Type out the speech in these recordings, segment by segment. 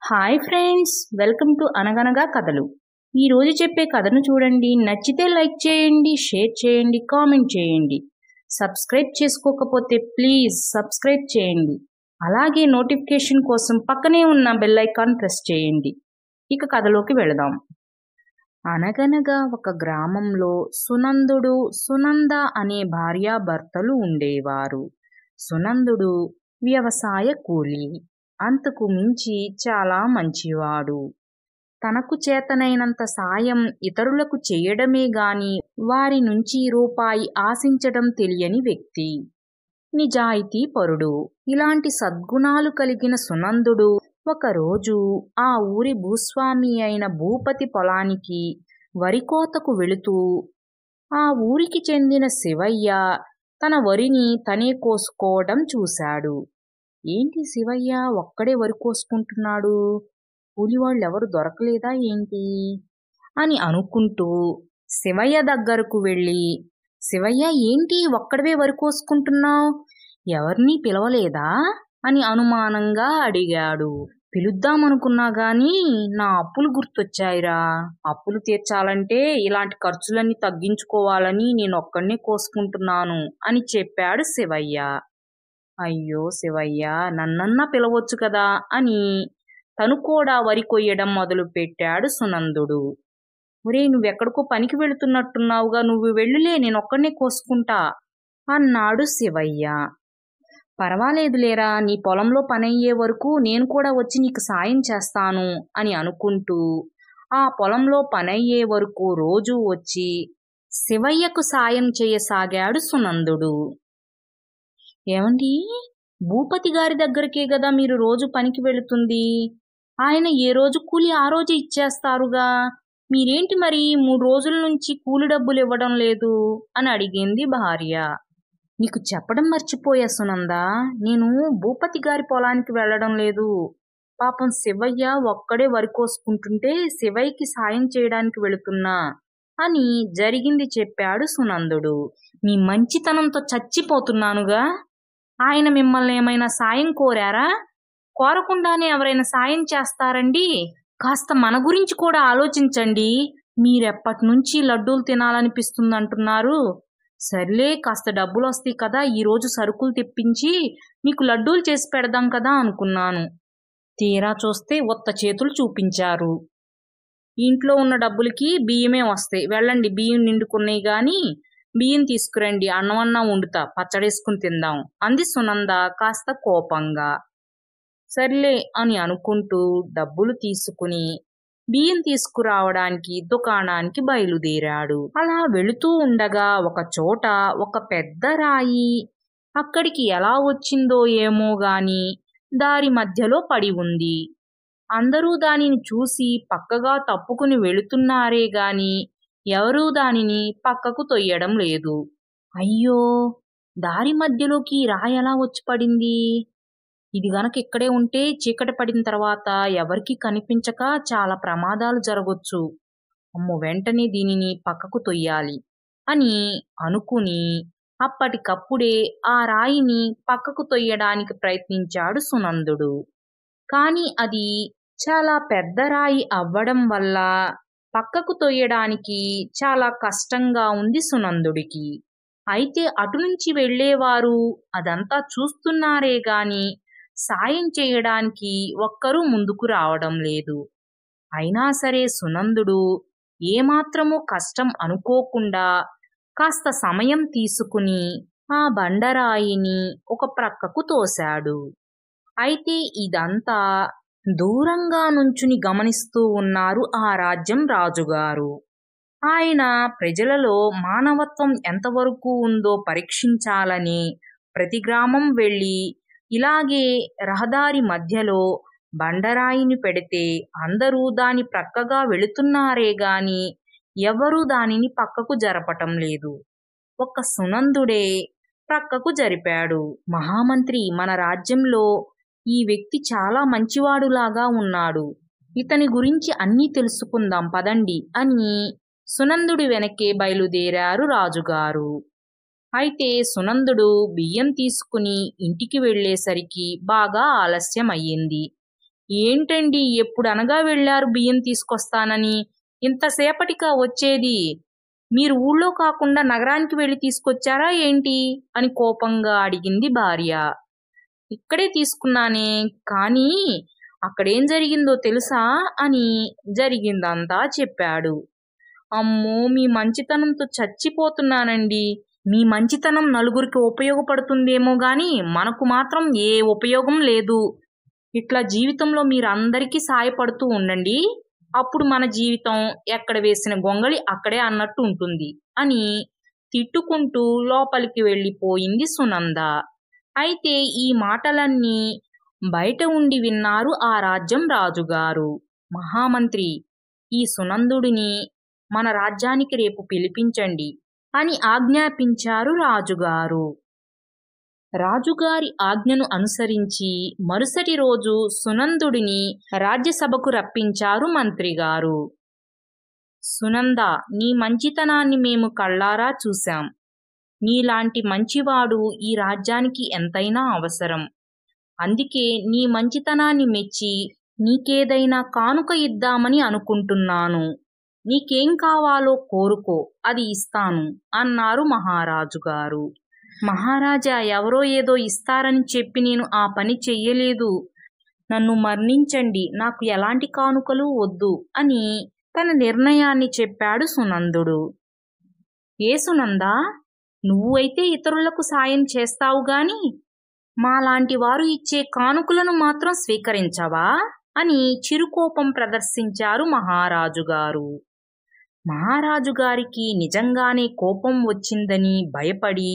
Hi friends, welcome to అనగనగా కథలు. ఈరోజు చెప్పే కథను చూడండి. నచ్చితే లైక్ చేయండి, షేర్ చేయండి, కామెంట్ చేయండి. సబ్స్క్రైబ్ చేసుకోకపోతే ప్లీజ్ సబ్స్క్రైబ్ చేయండి. అలాగే నోటిఫికేషన్ కోసం పక్కనే ఉన్న బెల్ ఐకాన్ ప్రెస్ చేయండి. ఇక కథలోకి వెళదాం. అనగనగా ఒక గ్రామంలో సునందుడు, సునంద అనే భార్యాభర్తలు ఉండేవారు. సునందుడు వ్యవసాయ కూలీ. అంతకు మించి చాలా మంచివాడు. తనకు చేతనైనంత సాయం ఇతరులకు చేయడమే గాని వారి నుంచి రూపాయి ఆశించడం తెలియని వ్యక్తి. నిజాయితీపరుడు. ఇలాంటి సద్గుణాలు కలిగిన సునందుడు ఒకరోజు ఆ ఊరి భూస్వామి అయిన భూపతి పొలానికి వరికోతకు వెళుతూ ఆ ఊరికి చెందిన శివయ్య తన వరిని తనే కోసుకోవడం చూశాడు. ఏంటి శివయ్య ఒక్కడే వరి కోసుకుంటున్నాడు, కూలివాళ్ళెవరు దొరకలేదా ఏంటి అని అనుకుంటూ శివయ్య దగ్గరకు వెళ్ళి, శివయ్య ఏంటి ఒక్కడవే వరి కోసుకుంటున్నావు, ఎవరినీ పిలవలేదా అని అనుమానంగా అడిగాడు. పిలుద్దామనుకున్నా గాని నా అప్పులు గుర్తొచ్చాయిరా. అప్పులు తీర్చాలంటే ఇలాంటి ఖర్చులన్నీ తగ్గించుకోవాలని నేనొక్కడినే కోసుకుంటున్నాను అని చెప్పాడు శివయ్య. అయ్యో శివయ్య, నన్నన్నా పిలవచ్చు కదా అని తను కూడా వరి కొయ్యడం మొదలు పెట్టాడు సునందుడు. ఒరే, నువ్వెక్కడికో పనికి వెళుతున్నట్టున్నావుగా, నువ్వు వెళ్ళులే, నేనొక్కడినే కోసుకుంటా అన్నాడు శివయ్య. పర్వాలేదులేరా, నీ పొలంలో పనయ్యే వరకు నేను కూడా వచ్చి నీకు సాయం చేస్తాను అని అనుకుంటూ ఆ పొలంలో పనయ్యే వరకు రోజూ వచ్చి శివయ్యకు సాయం చేయసాగాడు సునందుడు. ఏమండి, భూపతి గారి దగ్గరికే కదా మీరు రోజు పనికి వెళుతుంది, ఆయన ఏ రోజు కూలి ఆ రోజు ఇచ్చేస్తారుగా, మీరేంటి మరి 3 రోజుల నుంచి కూలి డబ్బులు ఇవ్వడం లేదు అని అడిగింది భార్య. నీకు చెప్పడం మర్చిపోయా సునందా, నేను భూపతి గారి పొలానికి వెళ్ళడం లేదు. పాపం శివయ్య ఒక్కడే వరి కోసుకుంటుంటే శివయ్యకి సాయం చేయడానికి వెళుతున్నా అని జరిగింది చెప్పాడు సునందుడు. మీ మంచితనంతో చచ్చిపోతున్నానుగా. ఆయన మిమ్మల్ని ఏమైనా సాయం కోరారా? కోరకుండానే ఎవరైనా సాయం చేస్తారండి? కాస్త మన గురించి కూడా ఆలోచించండి. మీరెప్పటి నుంచి లడ్డూలు తినాలనిపిస్తుందంటున్నారు. సర్లే, కాస్త డబ్బులు వస్తాయి కదా, ఈరోజు సరుకులు తెప్పించి మీకు లడ్డూలు చేసి పెడదాం కదా అనుకున్నాను. తీరా చూస్తే ఉత్త చేతులు చూపించారు. ఇంట్లో ఉన్న డబ్బులకి బియ్యమే వస్తాయి, వెళ్ళండి, బియ్యం నిండుకున్నాయి గాని బియ్యం తీసుకురండి, అన్నమన్నా వండుతా, పచ్చడేసుకుని తిందాం అంది సునంద కాస్త కోపంగా. సర్లే అని అనుకుంటూ డబ్బులు తీసుకుని బియ్యం తీసుకురావడానికి దుకాణానికి బయలుదేరాడు. అలా వెళుతూ ఉండగా ఒక చోట ఒక పెద్ద రాయి అక్కడికి ఎలా వచ్చిందో ఏమో గాని దారి మధ్యలో పడి ఉంది. అందరూ దానిని చూసి పక్కగా తప్పుకుని వెళుతున్నారే గాని ఎవరూ దానిని పక్కకు తొయ్యడం లేదు. అయ్యో, దారి మధ్యలోకి రాయి ఎలా వచ్చి పడింది? ఇది గనక ఇక్కడే ఉంటే చీకటి పడిన తర్వాత ఎవరికీ కనిపించక చాలా ప్రమాదాలు జరగొచ్చు. అమ్మో, వెంటనే దీనిని పక్కకు తొయ్యాలి అని అనుకుని అప్పటికప్పుడే ఆ రాయిని పక్కకు తొయ్యడానికి ప్రయత్నించాడు సునందుడు. కాని అది చాలా పెద్ద రాయి అవ్వడం వల్ల పక్కకు తొయ్యడానికి చాలా కష్టంగా ఉంది సునందుడికి. అయితే అటు నుంచి వెళ్ళేవారు అదంతా చూస్తున్నారే గాని సాయం చేయడానికి ఒక్కరూ ముందుకు రావడం లేదు. అయినా సరే సునందుడు ఏమాత్రమూ కష్టం అనుకోకుండా కాస్త సమయం తీసుకుని ఆ బండరాయిని ఒక ప్రక్కకు తోశాడు. అయితే ఇదంతా దూరంగా నుంచుని గమనిస్తూ ఉన్నారు ఆ రాజ్యం రాజుగారు. ఆయన ప్రజలలో మానవత్వం ఎంతవరకు ఉందో పరీక్షించాలని ప్రతి గ్రామం వెళ్ళి ఇలాగే రహదారి మధ్యలో బండరాయిని పెడితే అందరూ దాని ప్రక్కగా వెళుతున్నారే గాని ఎవరూ దానిని పక్కకు జరపటం లేదు. ఒక్క సునందుడే ప్రక్కకు జరిపాడు. మహామంత్రి, మన రాజ్యంలో ఈ వ్యక్తి చాలా మంచివాడులాగా ఉన్నాడు, ఇతని గురించి అన్నీ తెలుసుకుందాం పదండి అని సునందుడి వెనకే బయలుదేరారు రాజుగారు. అయితే సునందుడు బియ్యం తీసుకుని ఇంటికి వెళ్ళేసరికి బాగా ఆలస్యం అయ్యింది. ఏంటండి ఎప్పుడనగా వెళ్ళారు బియ్యం తీసుకొస్తానని? ఇంతసేపటికా వచ్చేది? మీరు ఊళ్ళో కాకుండా నగరానికి వెళ్ళి తీసుకొచ్చారా ఏంటి? అని కోపంగా అడిగింది భార్య. ఇక్కడే తీసుకున్నానే, కానీ అక్కడేం జరిగిందో తెలుసా? అని జరిగిందంతా చెప్పాడు. అమ్మో! మీ మంచితనంతో చచ్చిపోతున్నానండి. మీ మంచితనం నలుగురికి ఉపయోగపడుతుందేమో గాని మనకు మాత్రం ఏ ఉపయోగం లేదు. ఇట్లా జీవితంలో మీరందరికీ సాయపడుతూ ఉండండి. అప్పుడు మన జీవితం ఎక్కడ వేసిన గొంగళి అక్కడే అన్నట్టు ఉంటుంది అని తిట్టుకుంటూ లోపలికి వెళ్ళిపోయింది సునంద. అయితే ఈ మాటలన్నీ బయట ఉండి విన్నారు ఆ రాజ్యం రాజుగారు. మహామంత్రి, ఈ సునందుడిని మన రాజ్యానికి రేపు పిలిపించండి అని ఆజ్ఞాపించారు రాజుగారు. రాజుగారి ఆజ్ఞను అనుసరించి మరుసటి రోజు సునందుడిని రాజ్యసభకు రప్పించారు మంత్రిగారు. సునంద, నీ మంచితనాన్ని మేము కళ్ళారా చూశాం. నీలాంటి మంచివాడు ఈ రాజ్యానికి ఎంతైనా అవసరం. అందుకే నీ మంచితనాన్ని మెచ్చి నీకేదైనా కానుక ఇద్దామని అనుకుంటున్నాను. నీకేం కావాలో కోరుకో, అది ఇస్తాను అన్నారు మహారాజుగారు. మహారాజా, ఎవరో ఏదో ఇస్తారని చెప్పి నేను ఆ పని చెయ్యలేదు. నన్ను మన్నించండి, నాకు ఎలాంటి కానుకలు వద్దు అని తన నిర్ణయాన్ని చెప్పాడు సునందుడు. ఏ సునందా, నువ్వు అయితే ఇతరులకు సాయం చేస్తావు గాని మాలాంటి వారు ఇచ్చే కానుకలను మాత్రం స్వీకరించవా అని చిరుకోపం ప్రదర్శించారు మహారాజుగారు. మహారాజుగారికి నిజంగానే కోపం వచ్చిందని భయపడి,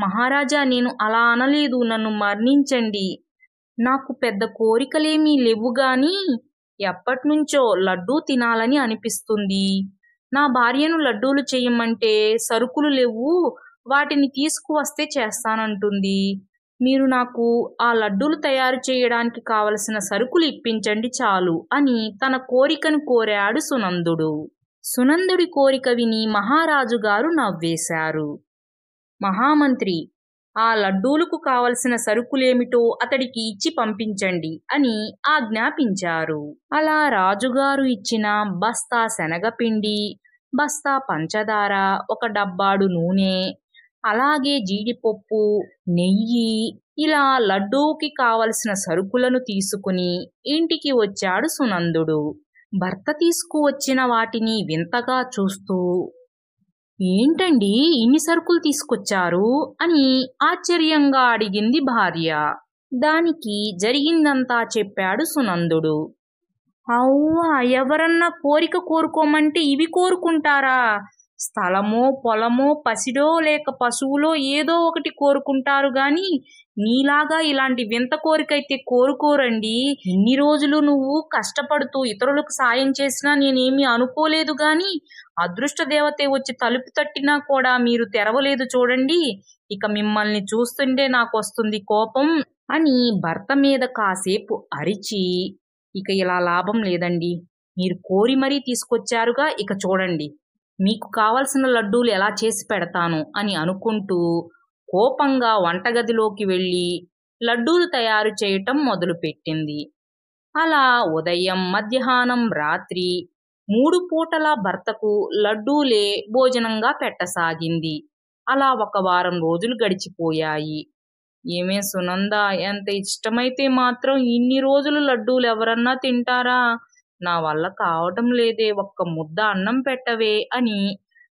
మహారాజా, నేను అలా అనలేదు, నన్ను మన్నించండి. నాకు పెద్ద కోరికలేమీ లేవు గాని ఎప్పటినుంచో లడ్డూ తినాలని అనిపిస్తుంది. నా భార్యను లడ్డూలు చెయ్యమంటే సరుకులు లేవు, వాటిని తీసుకువస్తే చేస్తానంటుంది. మీరు నాకు ఆ లడ్డూలు తయారు చేయడానికి కావలసిన సరుకులు ఇప్పించండి చాలు అని తన కోరికను కోరాడు సునందుడు. సునందుడి కోరిక విని మహారాజుగారు నవ్వేశారు. మహామంత్రి, ఆ లడ్డూలకు కావలసిన సరుకులేమిటో అతడికి ఇచ్చి పంపించండి అని ఆజ్ఞాపించారు. అలా రాజుగారు ఇచ్చిన బస్తా శనగపిండి, బస్తా పంచదార, ఒక డబ్బాడు నూనె, అలాగే జీడిపప్పు, నెయ్యి, ఇలా లడ్డూకి కావలసిన సరుకులను తీసుకుని ఇంటికి వచ్చాడు సునందుడు. భర్త తీసుకువచ్చిన వాటిని వింతగా చూస్తూ, ఏంటండి ఇన్ని సరుకులు తీసుకొచ్చారు అని ఆశ్చర్యంగా అడిగింది భార్య. దానికి జరిగిందంతా చెప్పాడు సునందుడు. అవ్వా, ఎవరన్నా కోరిక కోరుకోమంటే ఇవి కోరుకుంటారా? స్థలమో పొలమో పసిడో లేక పశువులో ఏదో ఒకటి కోరుకుంటారు గాని నీలాగా ఇలాంటి వింత కోరికైతే కోరుకోరండి. ఇన్ని రోజులు నువ్వు కష్టపడుతూ ఇతరులకు సాయం చేసినా నేనేమీ అనుకోలేదు గాని అదృష్ట దేవతే వచ్చి తలుపు తట్టినా కూడా మీరు తెరవలేదు చూడండి. ఇక మిమ్మల్ని చూస్తుంటే నాకొస్తుంది కోపం అని భర్త మీద కాసేపు అరిచి, ఇక ఇలా లాభం లేదండి, మీరు కోరి మరీ తీసుకొచ్చారుగా, ఇక చూడండి మీకు కావలసిన లడ్డూలు ఎలా చేసి పెడతాను అని అనుకుంటూ కోపంగా వంటగదిలోకి వెళ్ళి లడ్డూలు తయారు చేయటం మొదలుపెట్టింది. అలా ఉదయం, మధ్యాహ్నం, రాత్రి 3 పూటలా భర్తకు లడ్డూలే భోజనంగా పెట్టసాగింది. అలా 1 వారం రోజులు గడిచిపోయాయి. ఏమే సునంద, ఎంత ఇష్టమైతే మాత్రం ఇన్ని రోజులు లడ్డూలు ఎవరన్నా తింటారా? నా వల్ల కావటం లేదే, ఒక్క ముద్ద అన్నం పెట్టవే అని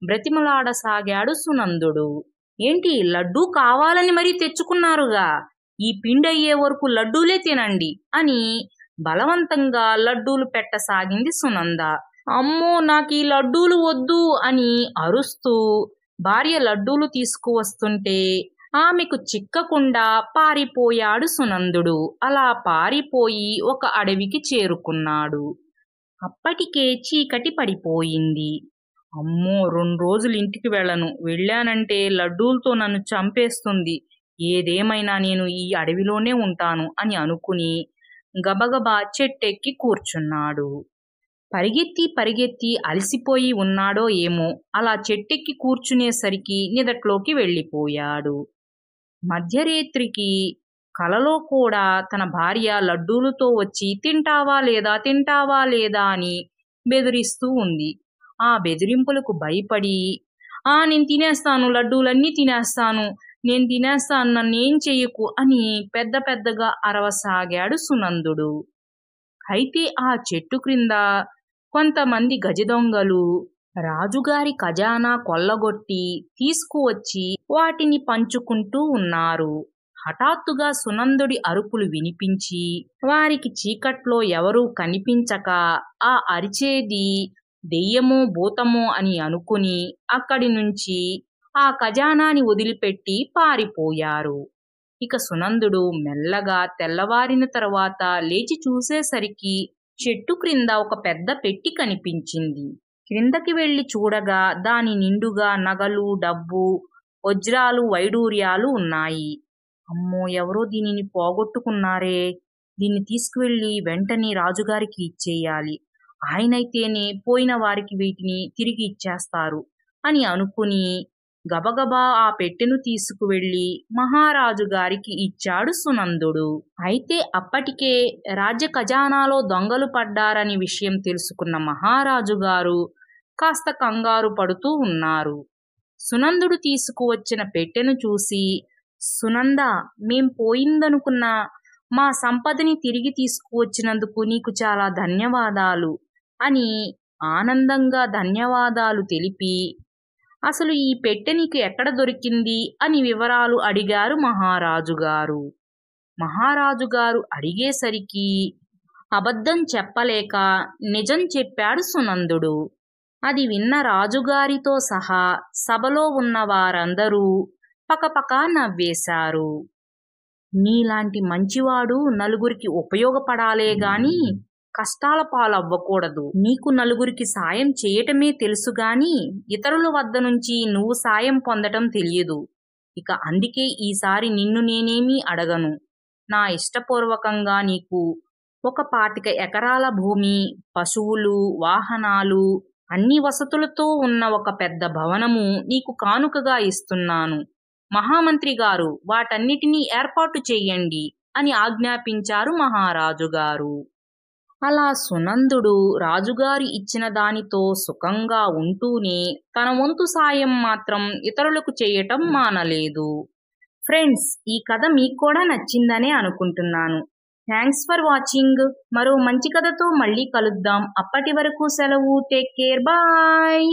బ్రతిమలాడసాగాడు సునందుడు. ఏంటి, లడ్డూ కావాలని మరీ తెచ్చుకున్నారుగా, ఈ పిండయ్యే వరకు లడ్డూలే తినండి అని బలవంతంగా లడ్డూలు పెట్టసాగింది సునంద. అమ్మో, నాకు ఈ లడ్డూలు వద్దు అని అరుస్తూ భార్య లడ్డూలు తీసుకువస్తుంటే ఆమెకు చిక్కకుండా పారిపోయాడు సునందుడు. అలా పారిపోయి ఒక అడవికి చేరుకున్నాడు. అప్పటికే చీకటి పడిపోయింది. అమ్మో, 2 రోజులు ఇంటికి వెళ్ళను, వెళ్ళానంటే లడ్డూలతో నన్ను చంపేస్తుంది. ఏదేమైనా నేను ఈ అడవిలోనే ఉంటాను అని అనుకుని గబగబా చెట్టెక్కి కూర్చున్నాడు. పరిగెత్తి పరిగెత్తి అలసిపోయి ఉన్నాడో ఏమో, అలా చెట్టెక్కి కూర్చునేసరికి నిదట్లోకి వెళ్ళిపోయాడు. మధ్యరేత్రికి కలలో కూడా తన భార్య లడ్డూలతో వచ్చి తింటావా లేదా తింటావా లేదా అని బెదిరిస్తూ ఉంది. ఆ బెదిరింపులకు భయపడి నేను తినేస్తాను, లడ్డూలన్నీ తినేస్తాను, నేను తినేస్తాను, నన్నేం చెయ్యకు అని పెద్ద పెద్దగా అరవసాగాడు సునందుడు. అయితే ఆ చెట్టు క్రింద కొంతమంది గజదొంగలు రాజుగారి ఖజానా కొల్లగొట్టి తీసుకువచ్చి వాటిని పంచుకుంటూ ఉన్నారు. హఠాత్తుగా సునందుడి అరుపులు వినిపించి వారికి చీకట్లో ఎవరూ కనిపించక ఆ అరిచేది దెయ్యమో భూతమో అని అనుకుని అక్కడి నుంచి ఆ ఖజానాని వదిలిపెట్టి పారిపోయారు. ఇక సునందుడు మెల్లగా తెల్లవారిన తరువాత లేచి చూసేసరికి చెట్టు క్రింద ఒక పెద్ద పెట్టి కనిపించింది. క్రిందకి వెళ్లి చూడగా దాని నిండుగా నగలు, డబ్బు, వజ్రాలు, వైడూర్యాలు ఉన్నాయి. అమ్మో, ఎవరో దీనిని పోగొట్టుకున్నారే, దీన్ని తీసుకువెళ్ళి వెంటనే రాజుగారికి ఇచ్చేయాలి, ఆయనైతేనే పోయిన వారికి వీటిని తిరిగి ఇచ్చేస్తారు అని అనుకుని గబగబా ఆ పెట్టెను తీసుకువెళ్ళి మహారాజు గారికి ఇచ్చాడు సునందుడు. అయితే అప్పటికే రాజ్య ఖజానాలో దొంగలు పడ్డారని విషయం తెలుసుకున్న మహారాజు గారు కాస్త కంగారు పడుతూ ఉన్నారు. సునందుడు తీసుకువచ్చిన పెట్టెను చూసి, సునంద, మేం పోయిందనుకున్న మా సంపదని తిరిగి తీసుకువచ్చినందుకు నీకు చాలా ధన్యవాదాలు అని ఆనందంగా ధన్యవాదాలు తెలిపి, అసలు ఈ పెట్టె నీకు ఎక్కడ దొరికింది అని వివరాలు అడిగారు మహారాజు గారు. మహారాజు గారు అడిగేసరికి అబద్ధం చెప్పలేక నిజం చెప్పాడు సునందుడు. అది విన్న రాజుగారితో సహా సభలో ఉన్న వారందరూ పకపకా నవ్వేశారు. నీలాంటి మంచివాడు నలుగురికి ఉపయోగపడాలే గాని కష్టాల పాలవ్వకూడదు. నీకు నలుగురికి సాయం చేయటమే తెలుసుగాని ఇతరుల వద్ద నుంచి నువ్వు సాయం పొందటం తెలియదు. ఇక అందుకే ఈసారి నిన్ను నేనేమీ అడగను. నా ఇష్టపూర్వకంగా నీకు 25 ఎకరాల భూమి, పశువులు, వాహనాలు, అన్ని వసతులతో ఉన్న ఒక పెద్ద భవనము నీకు కానుకగా ఇస్తున్నాను. మహామంత్రి గారు వాటన్నిటినీ ఏర్పాటు చెయ్యండి అని ఆజ్ఞాపించారు మహారాజు గారు. అలా సునందుడు రాజుగారు ఇచ్చిన దానితో సుఖంగా ఉంటూనే తన వంతు సాయం మాత్రం ఇతరులకు చేయటం మానలేదు. ఫ్రెండ్స్, ఈ కథ మీకు కూడా నచ్చిందనే అనుకుంటున్నాను. Thanks for watching. మరో మంచి కథతో మళ్ళీ కలుద్దాం. అప్పటి వరకు సెలవు. Take care. బాయ్.